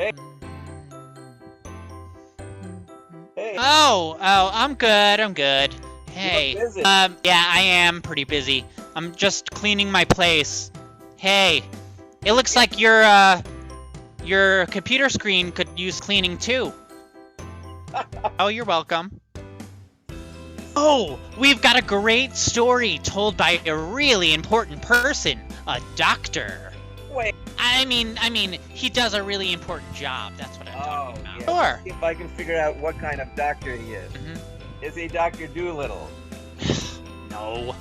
Hey, hey, I'm good, I'm good. you look Hey, busy. yeah, I am pretty busy. I'm just cleaning my place. Hey, it looks Yeah. like your computer screen could use cleaning too. Oh, you're welcome. Oh, we've got a great story told by a really important person, a doctor. Wait. He does a really important job. That's what I'm talking Oh, about. yeah. Let's Sure. see if I can figure out what kind of doctor he is. Mhm. Is he Dr. Doolittle? No.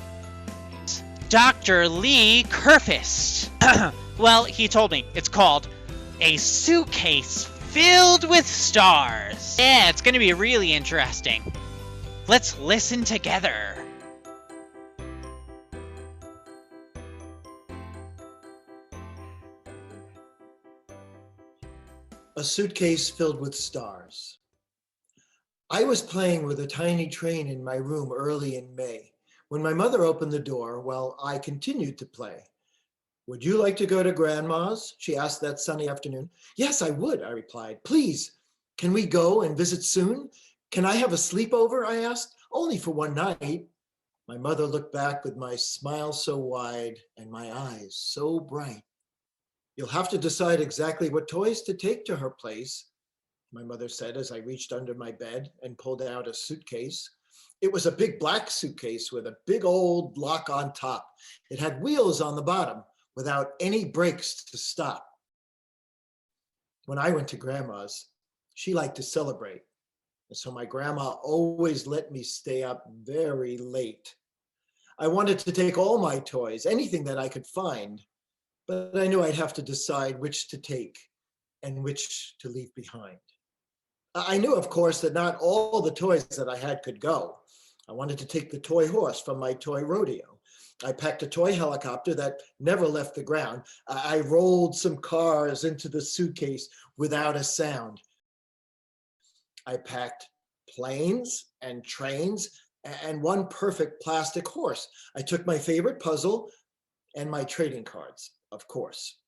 Dr. Lee Kurfist. Well, he told me it's called A Suitcase Filled with Stars. Yeah, it's gonna be really interesting. Let's listen together. A suitcase filled with stars. I was playing with a tiny train in my room early in May. When my mother opened the door, well, I continued to play. Would you like to go to Grandma's? She asked that sunny afternoon. Yes, I would, I replied. Please, can we go and visit soon? Can I have a sleepover? I asked. Only for one night. My mother looked back with my smile so wide and my eyes so bright. You'll have to decide exactly what toys to take to her place, my mother said as I reached under my bed and pulled out a suitcase. It was a big black suitcase with a big old lock on top. It had wheels on the bottom without any brakes to stop. When I went to Grandma's, she liked to celebrate. And so my grandma always let me stay up very late. I wanted to take all my toys, anything that I could find, but I knew I'd have to decide which to take and which to leave behind. I knew, of course, that not all the toys that I had could go. I wanted to take the toy horse from my toy rodeo. I packed a toy helicopter that never left the ground. I rolled some cars into the suitcase without a sound. I packed planes and trains and one perfect plastic horse. I took my favorite puzzle and my trading cards, of course.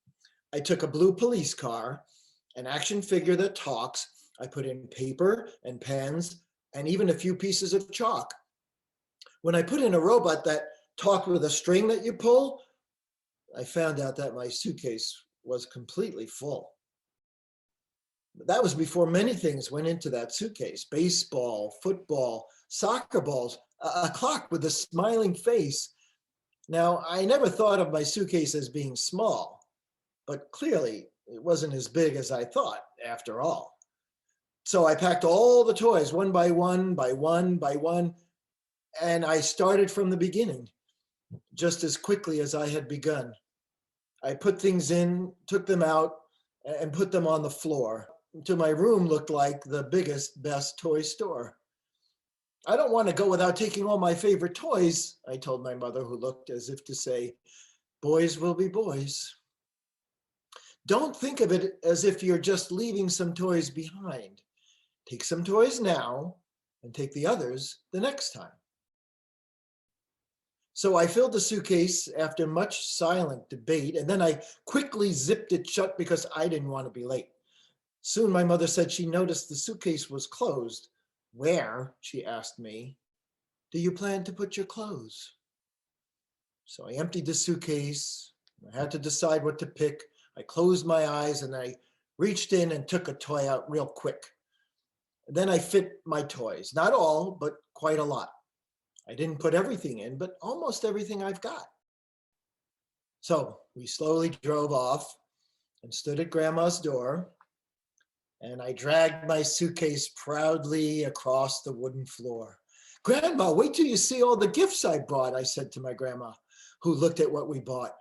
I took a blue police car, an action figure that talks. I put in paper and pens and even a few pieces of chalk. When I put in a robot that talked with a string that you pull, I found out that my suitcase was completely full. That was before many things went into that suitcase: baseball, football, soccer balls, a clock with a smiling face. Now, I never thought of my suitcase as being small, but clearly it wasn't as big as I thought after all. So I packed all the toys one by one, by one, by one, and I started from the beginning, just as quickly as I had begun. I put things in, took them out, and put them on the floor until my room looked like the biggest, best toy store. I don't want to go without taking all my favorite toys, I told my mother, who looked as if to say, boys will be boys. Don't think of it as if you're just leaving some toys behind. Take some toys now and take the others the next time. So I filled the suitcase after much silent debate, and then I quickly zipped it shut because I didn't want to be late. Soon my mother said she noticed the suitcase was closed. Where, she asked me, do you plan to put your clothes? So I emptied the suitcase. I had to decide what to pick. I closed my eyes and I reached in and took a toy out real quick. Then I fit my toys, not all, but quite a lot. I didn't put everything in, but almost everything I've got. So we slowly drove off and stood at Grandma's door, and I dragged my suitcase proudly across the wooden floor. Grandma, wait till you see all the gifts I brought, I said to my grandma, who looked at what we bought.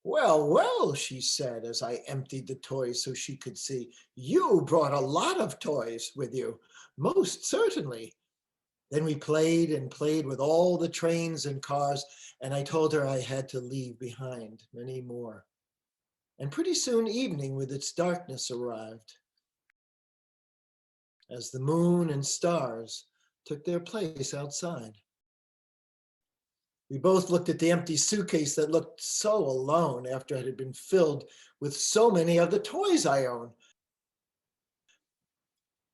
Well, well, she said as I emptied the toys so she could see. You brought a lot of toys with you, most certainly. Then we played and played with all the trains and cars, and I told her I had to leave behind many more. And pretty soon evening with its darkness arrived, as the moon and stars took their place outside. We both looked at the empty suitcase that looked so alone after it had been filled with so many of the toys I own.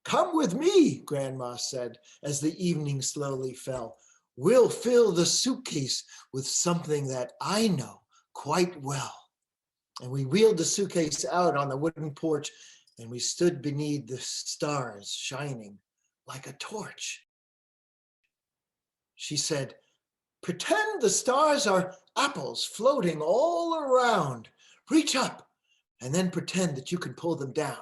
Come with me, Grandma said, as the evening slowly fell. We'll fill the suitcase with something that I know quite well. And we wheeled the suitcase out on the wooden porch, and we stood beneath the stars shining like a torch. She said, pretend the stars are apples floating all around. Reach up and then pretend that you can pull them down.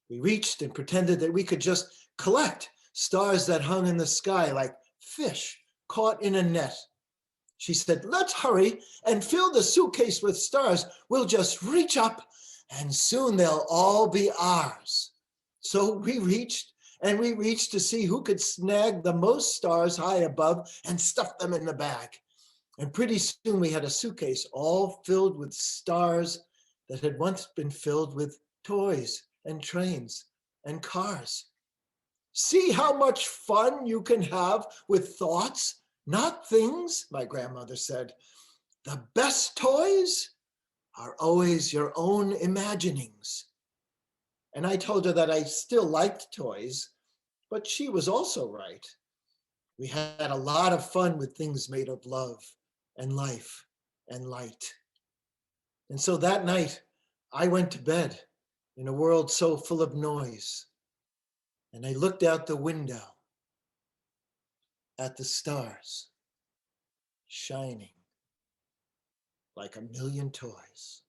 We reached and pretended that we could just collect stars that hung in the sky like fish caught in a net. She said, let's hurry and fill the suitcase with stars. We'll just reach up and soon they'll all be ours. So we reached and we reached to see who could snag the most stars high above and stuff them in the bag. And pretty soon we had a suitcase all filled with stars that had once been filled with toys and trains and cars. See how much fun you can have with thoughts, not things, my grandmother said. The best toys are always your own imaginings. And I told her that I still liked toys, but she was also right. We had a lot of fun with things made of love and life and light. And so that night, I went to bed in a world so full of noise. And I looked out the window at the stars shining like a million toys.